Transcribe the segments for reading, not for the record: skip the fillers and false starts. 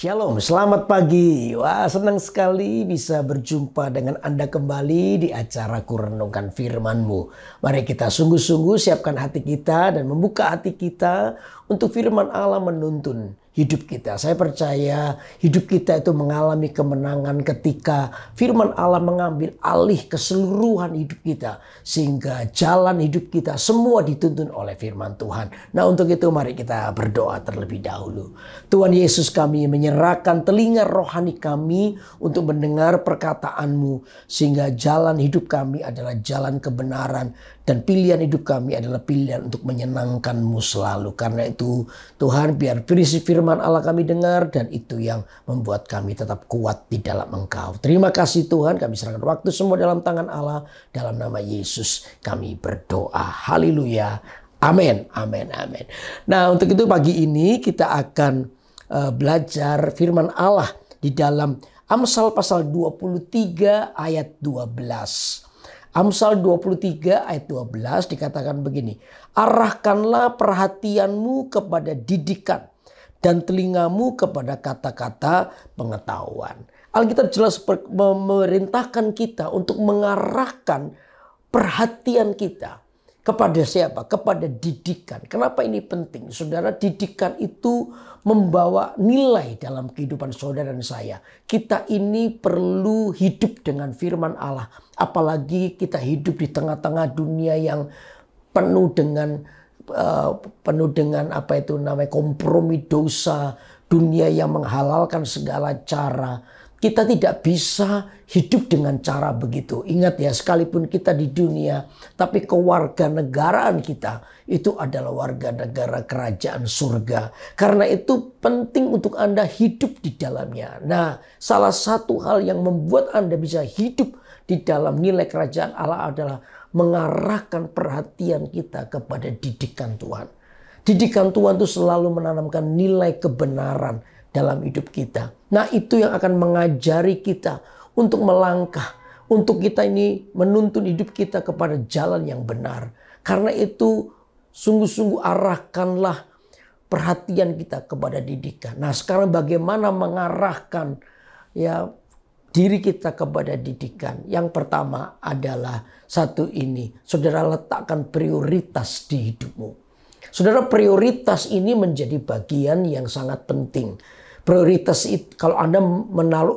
Shalom, selamat pagi. Wah, senang sekali bisa berjumpa dengan Anda kembali di acara Kurenungkan Firman-Mu. Mari kita sungguh-sungguh siapkan hati kita dan membuka hati kita untuk firman Allah menuntun hidup kita. Saya percaya hidup kita itu mengalami kemenangan ketika firman Allah mengambil alih keseluruhan hidup kita. Sehingga jalan hidup kita semua dituntun oleh firman Tuhan. Nah, untuk itu mari kita berdoa terlebih dahulu. Tuhan Yesus, kami menyerahkan telinga rohani kami untuk mendengar perkataan-Mu. Sehingga jalan hidup kami adalah jalan kebenaran. Dan pilihan hidup kami adalah pilihan untuk menyenangkan-Mu selalu. Karena itu Tuhan, biar prinsip firman Allah kami dengar. Dan itu yang membuat kami tetap kuat di dalam Engkau. Terima kasih Tuhan, kami serahkan waktu semua dalam tangan Allah. Dalam nama Yesus kami berdoa. Haleluya. Amin, amin, amin. Nah, untuk itu pagi ini kita akan belajar firman Allah di dalam Amsal pasal 23 ayat 12. Amsal 23 ayat 12 dikatakan begini. Arahkanlah perhatianmu kepada didikan dan telingamu kepada kata-kata pengetahuan. Alkitab jelas memerintahkan kita untuk mengarahkan perhatian kita kepada siapa? Kepada didikan. Kenapa ini penting? Saudara, didikan itu membawa nilai dalam kehidupan saudara dan saya. Kita ini perlu hidup dengan firman Allah. Apalagi kita hidup di tengah-tengah dunia yang penuh dengan kompromi dosa. Dunia yang menghalalkan segala cara. Kita tidak bisa hidup dengan cara begitu. Ingat ya, sekalipun kita di dunia, tapi kewarganegaraan kita itu adalah warga negara kerajaan surga. Karena itu penting untuk Anda hidup di dalamnya. Nah, salah satu hal yang membuat Anda bisa hidup di dalam nilai kerajaan Allah adalah mengarahkan perhatian kita kepada didikan Tuhan. Didikan Tuhan itu selalu menanamkan nilai kebenaran dalam hidup kita. Nah, itu yang akan mengajari kita untuk melangkah. Untuk kita ini menuntun hidup kita kepada jalan yang benar. Karena itu sungguh-sungguh arahkanlah perhatian kita kepada didikan. Nah, sekarang bagaimana mengarahkan diri kita kepada didikan? Yang pertama adalah satu ini. Saudara, letakkan prioritas di hidupmu. Saudara, prioritas ini menjadi bagian yang sangat penting. Prioritas itu, kalau Anda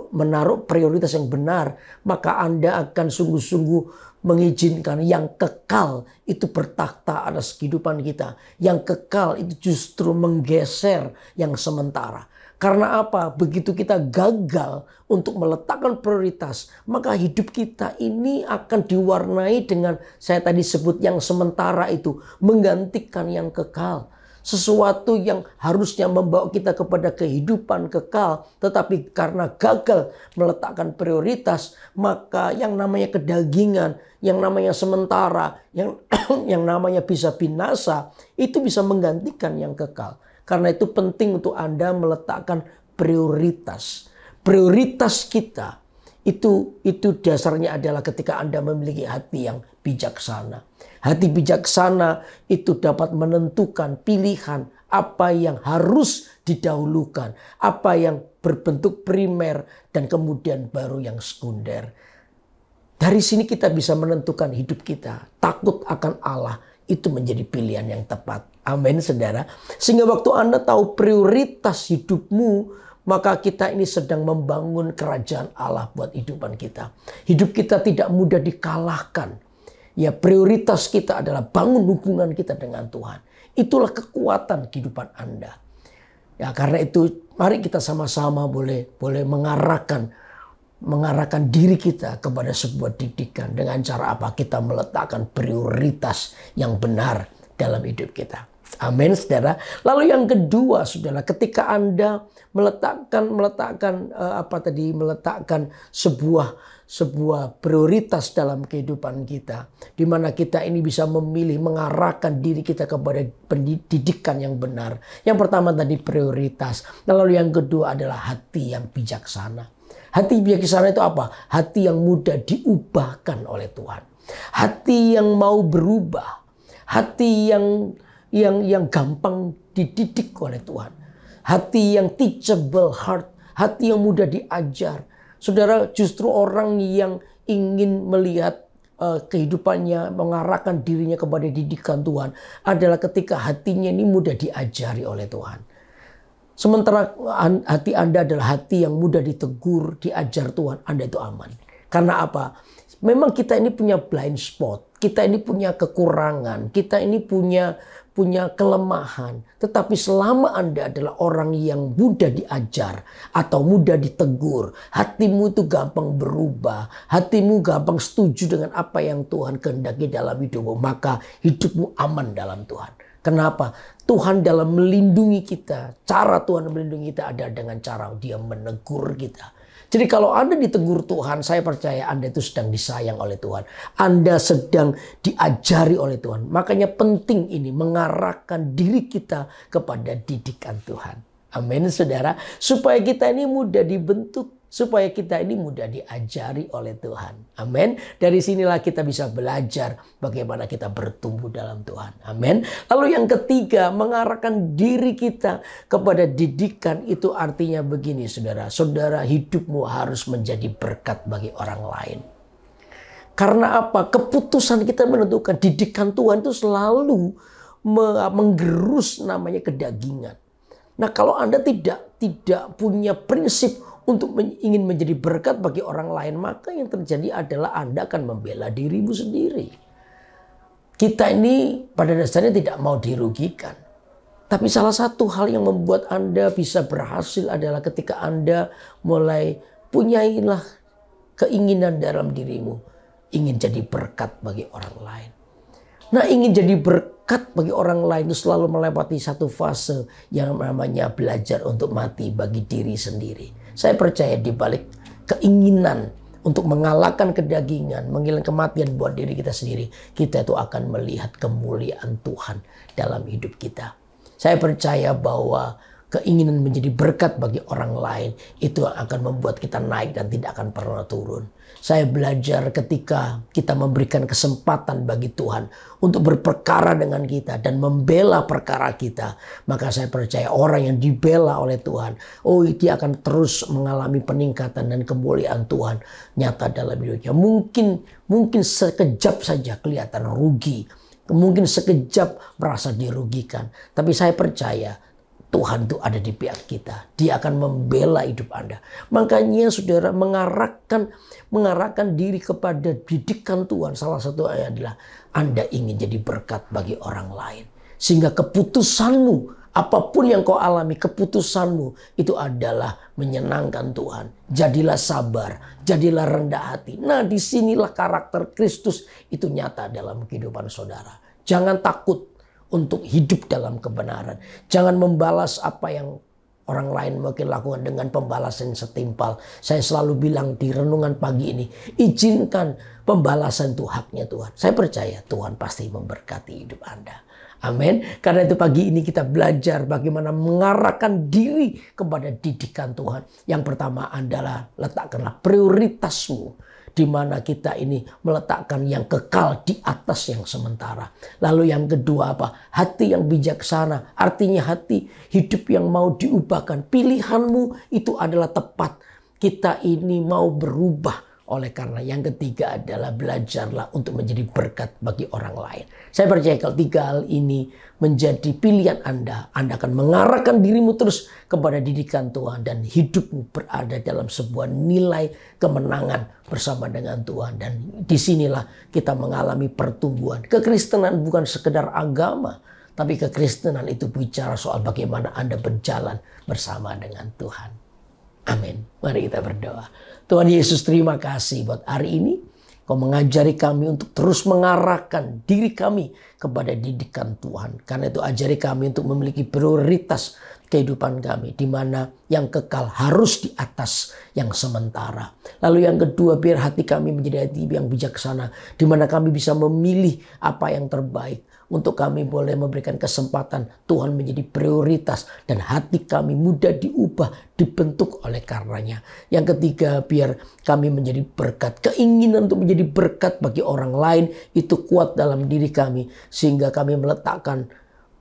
menaruh prioritas yang benar, maka Anda akan sungguh-sungguh mengizinkan yang kekal itu bertakhta atas kehidupan kita. Yang kekal itu justru menggeser yang sementara. Karena apa? Begitu kita gagal untuk meletakkan prioritas, maka hidup kita ini akan diwarnai dengan, saya tadi sebut yang sementara itu, menggantikan yang kekal. Sesuatu yang harusnya membawa kita kepada kehidupan kekal. Tetapi karena gagal meletakkan prioritas, maka yang namanya kedagingan, yang namanya sementara, yang namanya bisa binasa, itu bisa menggantikan yang kekal. Karena itu penting untuk Anda meletakkan prioritas. Prioritas kita itu dasarnya adalah ketika Anda memiliki hati yang bijaksana. Hati bijaksana itu dapat menentukan pilihan apa yang harus didahulukan, apa yang berbentuk primer dan kemudian baru yang sekunder. Dari sini kita bisa menentukan hidup kita. Takut akan Allah itu menjadi pilihan yang tepat. Amin, saudara. Sehingga waktu Anda tahu prioritas hidupmu, maka kita ini sedang membangun kerajaan Allah buat hidupan kita. Hidup kita tidak mudah dikalahkan. Ya, prioritas kita adalah bangun hubungan kita dengan Tuhan. Itulah kekuatan kehidupan Anda. Ya, karena itu mari kita sama-sama boleh mengarahkan diri kita kepada sebuah didikan. Dengan cara apa? Kita meletakkan prioritas yang benar dalam hidup kita. Amin, saudara. Lalu yang kedua, saudara, ketika Anda meletakkan sebuah prioritas dalam kehidupan kita, di mana kita ini bisa memilih mengarahkan diri kita kepada pendidikan yang benar. Yang pertama tadi prioritas. Lalu yang kedua adalah hati yang bijaksana. Hati bijaksana itu apa? Hati yang mudah diubahkan oleh Tuhan. Hati yang mau berubah. Hati yang gampang dididik oleh Tuhan. Hati yang teachable heart, hati yang mudah diajar. Saudara, justru orang yang ingin melihat kehidupannya, mengarahkan dirinya kepada didikan Tuhan adalah ketika hatinya ini mudah diajari oleh Tuhan. Sementara hati Anda adalah hati yang mudah ditegur, diajar Tuhan, Anda itu aman. Karena apa? Memang kita ini punya blind spot, kita ini punya kekurangan, kita ini punya kelemahan. Tetapi selama Anda adalah orang yang mudah diajar atau mudah ditegur, hatimu itu gampang berubah, hatimu gampang setuju dengan apa yang Tuhan kehendaki dalam hidupmu, maka hidupmu aman dalam Tuhan. Kenapa? Tuhan dalam melindungi kita, cara Tuhan melindungi kita adalah dengan cara Dia menegur kita. Jadi kalau Anda ditegur Tuhan, saya percaya Anda itu sedang disayang oleh Tuhan. Anda sedang diajari oleh Tuhan. Makanya penting ini mengarahkan diri kita kepada didikan Tuhan. Amin, saudara. Supaya kita ini mudah dibentuk. Supaya kita ini mudah diajari oleh Tuhan. Amin. Dari sinilah kita bisa belajar bagaimana kita bertumbuh dalam Tuhan. Amin. Lalu yang ketiga, mengarahkan diri kita kepada didikan itu artinya begini, saudara. Saudara, hidupmu harus menjadi berkat bagi orang lain. Karena apa? Keputusan kita menentukan didikan Tuhan itu selalu menggerus namanya kedagingan. Nah, kalau Anda tidak punya prinsip untuk ingin menjadi berkat bagi orang lain, maka yang terjadi adalah Anda akan membela dirimu sendiri. Kita ini pada dasarnya tidak mau dirugikan. Tapi salah satu hal yang membuat Anda bisa berhasil adalah ketika Anda mulai punyailah keinginan dalam dirimu, ingin jadi berkat bagi orang lain. Nah, ingin jadi berkat bagi orang lain itu selalu melewati satu fase yang namanya belajar untuk mati bagi diri sendiri. Saya percaya di balik keinginan untuk mengalahkan kedagingan, menghilangkan kematian buat diri kita sendiri, kita itu akan melihat kemuliaan Tuhan dalam hidup kita. Saya percaya bahwa keinginan menjadi berkat bagi orang lain itu akan membuat kita naik dan tidak akan pernah turun. Saya belajar ketika kita memberikan kesempatan bagi Tuhan untuk berperkara dengan kita dan membela perkara kita, maka saya percaya orang yang dibela oleh Tuhan, dia akan terus mengalami peningkatan dan kemuliaan Tuhan nyata dalam hidupnya. Mungkin sekejap saja kelihatan rugi, mungkin sekejap merasa dirugikan, tapi saya percaya Tuhan itu ada di pihak kita. Dia akan membela hidup Anda. Makanya saudara mengarahkan diri kepada didikan Tuhan. Salah satu adalah Anda ingin jadi berkat bagi orang lain. Sehingga keputusanmu, apapun yang kau alami, keputusanmu itu adalah menyenangkan Tuhan. Jadilah sabar, jadilah rendah hati. Nah, disinilah karakter Kristus itu nyata dalam kehidupan saudara. Jangan takut untuk hidup dalam kebenaran. Jangan membalas apa yang orang lain mungkin lakukan dengan pembalasan setimpal. Saya selalu bilang di renungan pagi ini, izinkan pembalasan itu haknya Tuhan. Saya percaya Tuhan pasti memberkati hidup Anda. Amin. Karena itu pagi ini kita belajar bagaimana mengarahkan diri kepada didikan Tuhan. Yang pertama adalah letakkanlah prioritasmu, di mana kita ini meletakkan yang kekal di atas yang sementara. Lalu yang kedua apa? Hati yang bijaksana. Artinya hati hidup yang mau diubahkan. Pilihanmu itu adalah tepat. Kita ini mau berubah. Oleh karena yang ketiga adalah belajarlah untuk menjadi berkat bagi orang lain. Saya percaya kalau tiga hal ini menjadi pilihan Anda, Anda akan mengarahkan dirimu terus kepada didikan Tuhan dan hidupmu berada dalam sebuah nilai kemenangan bersama dengan Tuhan. Dan disinilah kita mengalami pertumbuhan. Kekristenan bukan sekedar agama, tapi kekristenan itu bicara soal bagaimana Anda berjalan bersama dengan Tuhan. Amin. Mari kita berdoa. Tuhan Yesus, terima kasih buat hari ini. Kau mengajari kami untuk terus mengarahkan diri kami kepada didikan Tuhan. Karena itu ajari kami untuk memiliki prioritas kehidupan kami, di mana yang kekal harus di atas yang sementara. Lalu yang kedua, biar hati kami menjadi hati yang bijaksana, di mana kami bisa memilih apa yang terbaik. Untuk kami boleh memberikan kesempatan Tuhan menjadi prioritas dan hati kami mudah diubah, dibentuk oleh karenanya. Yang ketiga, biar kami menjadi berkat. Keinginan untuk menjadi berkat bagi orang lain itu kuat dalam diri kami, sehingga kami meletakkan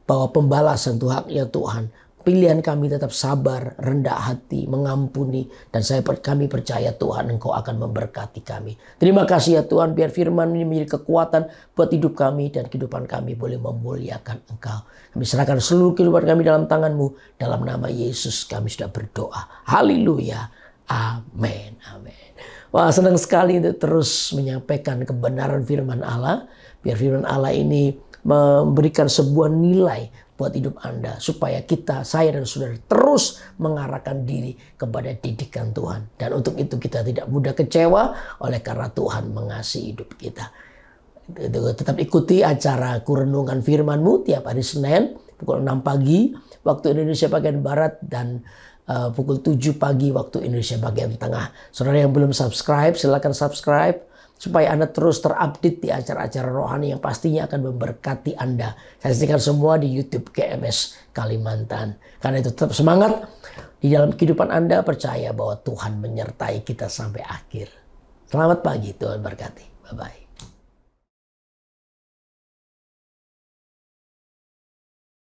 bahwa pembalasan itu haknya Tuhan. Pilihan kami tetap sabar, rendah hati, mengampuni. Dan kami percaya Tuhan Engkau akan memberkati kami. Terima kasih ya Tuhan, biar firman ini menjadi kekuatan buat hidup kami. Dan kehidupan kami boleh memuliakan Engkau. Kami serahkan seluruh kehidupan kami dalam tangan-Mu. Dalam nama Yesus kami sudah berdoa. Haleluya. Amin. Amin. Wah, senang sekali untuk terus menyampaikan kebenaran firman Allah. Biar firman Allah ini memberikan sebuah nilai buat hidup Anda. Supaya kita, saya dan saudara terus mengarahkan diri kepada didikan Tuhan. Dan untuk itu kita tidak mudah kecewa oleh karena Tuhan mengasihi hidup kita. Tetap ikuti acara Kurenungan Firman-Mu tiap hari Senin pukul 6 pagi waktu Indonesia bagian Barat dan pukul 7 pagi waktu Indonesia bagian Tengah. Saudara yang belum subscribe, silakan subscribe supaya Anda terus terupdate di acara-acara rohani yang pastinya akan memberkati Anda. Saya saksikan semua di YouTube GMS Kalimantan. Karena itu tetap semangat di dalam kehidupan Anda, percaya bahwa Tuhan menyertai kita sampai akhir. Selamat pagi, Tuhan berkati. Bye-bye.